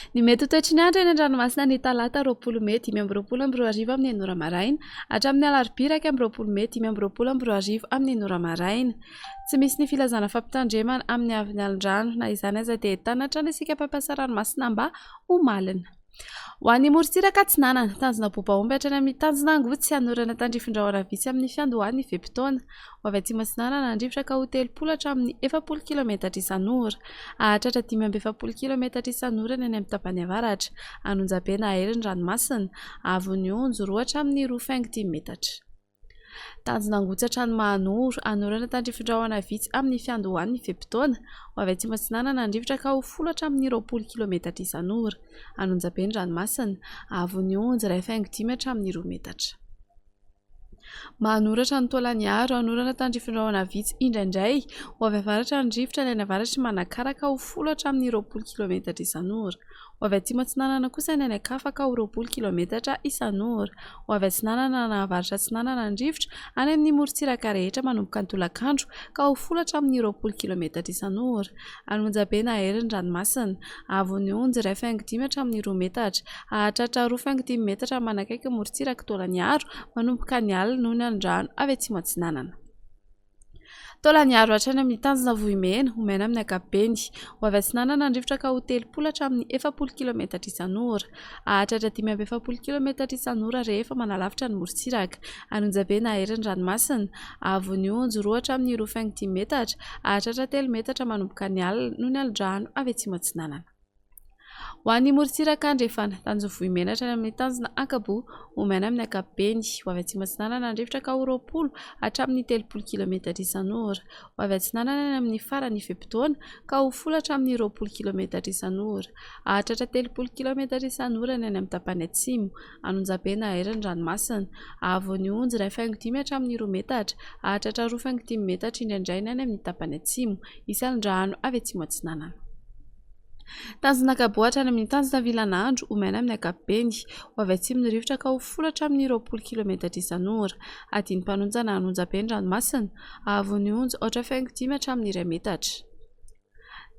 Ny mety ho toetry ny andro eny an-dranomasina ny talata 20 May 5:20 amin'ny enora maraina hatramin'ny alarobia 1:20 May 5:20 amin'ny enora maraina. Tsy misy ny filazana fampitandremana amin'ny avin'ny alin-drano na izany aza dia entana hatrany isika mpampiasa ranomasina mba ho malina. Ho an'ny morontsiraka Atsinanana, tanjona bobaomby hatrany amin'ny tanjona Angotsy, hanorana tandrifin-drahona vitsy amin'ny fiandohan'ny Vepitona. Ho avy atsimo Atsinanana handrivotra ka ho 30 hatramin'ny 40 km isan'ora, hahatratra 5:20 km isan'ora ny any amin'ny tapany avaratra, Anonjabe na Hery ranomasina, Avon'ny Onjo 2 hatramin'ny 2.5 metatra. Tanjona Angotsy hatrany Mahanoro, hanorana tandrifin-drahona vitsy amin'ny fiandohan'ny Vepitona. Ho avy atsimo Atsinanana handrivotra ka ho 10 hatramin'ny 20 km isan'ora, Anonjabe ranomasina, Avon'ny Onjo 1.5 hatramin'ny 2 metatra. Mahanoratra ny Tolagnaro, hanorana tandrifin-drahona vitsy indraindray. Ho avy avaratra handrivotra ny any avaratra Manakara ka ho 10 hatramin'ny 20 km isan'ora. Ho avy atsimo Atsinanana kosa ny any Ankafa ka ho 20 km isan'ora. Ho avy Atsinanana na avaratra Atsinanana handrivotra any amin'ny morontsiraka rehetra manomboka ny tolakandro ka ho 10 hatramin'ny 20 km isan'ora, Anonjabe na Hery ranomasina, Avon'ny Onjo 1.5 hatramin'ny 2 metatra, hahatratra 2.5 metatra manakaiky morontsiraka Tolagnaro manomboka ny alina noho ny alin-drano avy atsimo Atsinanana. Tolagnaro hatrany amin'ny tanjona Vohimena, Omena amin'ny ankapobeny. Ho avy Atsinanana handrivotra ka ho 30 hatramin'ny 40 km isan'ora, hahatratra 5:20 km isan'ora rehefa manalavitra ny morontsiraka, Anonjabe na Hery ranomasina, Avon'ny Onjo 2 hatramin'ny 2.5 metatra, hahatratra 3 metatra manomboka ny alina noho ny alin-drano avy atsimo Atsinanana. Ho an'ny morontsiraka Andrefana, tanjona Vohimena hatrany amin'ny tanjona Ankabo, Omena amin'ny ankapobeny. Ho avy atsimo Atsinanana handrivotra ka ho 20 hatramin'ny 30 km isan'ora. Ho avy Atsinanana any amin'ny farany Vepitona ka ho 10 hatramin'ny 20 km isan'ora, hahatratra 30 km isan'ora ny any amin'ny tapany atsimo, Anonjabe na Hery ranomasina, Avon'ny Onjo 1.5 hatramin'ny 2 metatra, hahatratra 2.5 metatra indraindray ny any amin'ny tapany atsimo, isy alin-drano avy atsimo Atsinanana. Tanjona Ankabo hatrany amin'ny tanjona Vilanandro, Omena amin'ny ankapobeny. Ho avy atsimo ny rivotra ka ho 10 hatramin'ny 20 km isan'ora, Adiny Mpanonjana Anonjabe ranomasina, Avon'ny Onjo 4.5 hatramin'ny 2 metatra.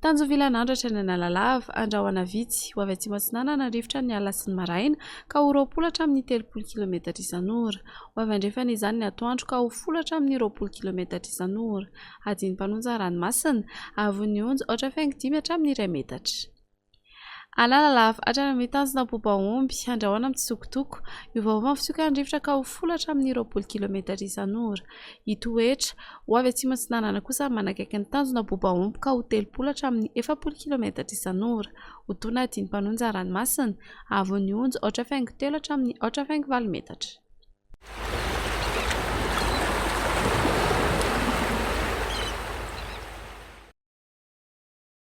Tanjona Vilanandro hatrany Analalava, Andrahoana vitsy. Ho avy atsimo Atsinanana handrivotra ny alina sy ny maraina ka ho 20 hatramin'ny 30 km isan'ora. Ho avy andrefana izany ny atoandro ka ho 10 hatramin'ny 20 km isan'ora, Adiny Mpanonjana ranomasina, Avon'ny Onjo 4.5 hatramin'ny 2 metatra. Analalava hatrany amin'ny tanjona Bobaomby, Andrahoana amin'ny Tsitokotoko. Iovaova fisoka handrivotra ka ho 10 hatramin'ny 20 km isan'ora, Itoetra. Ho avy atsimo Atsinanana kosa manakaiky ny tanjona Bobaomby ka ho 30 hatramin'ny 40 km isan'ora, Otona Adiny Mpanonjana ranomasina, Avon'ny Onjo 4.3 hatramin'ny 4.4 metatra.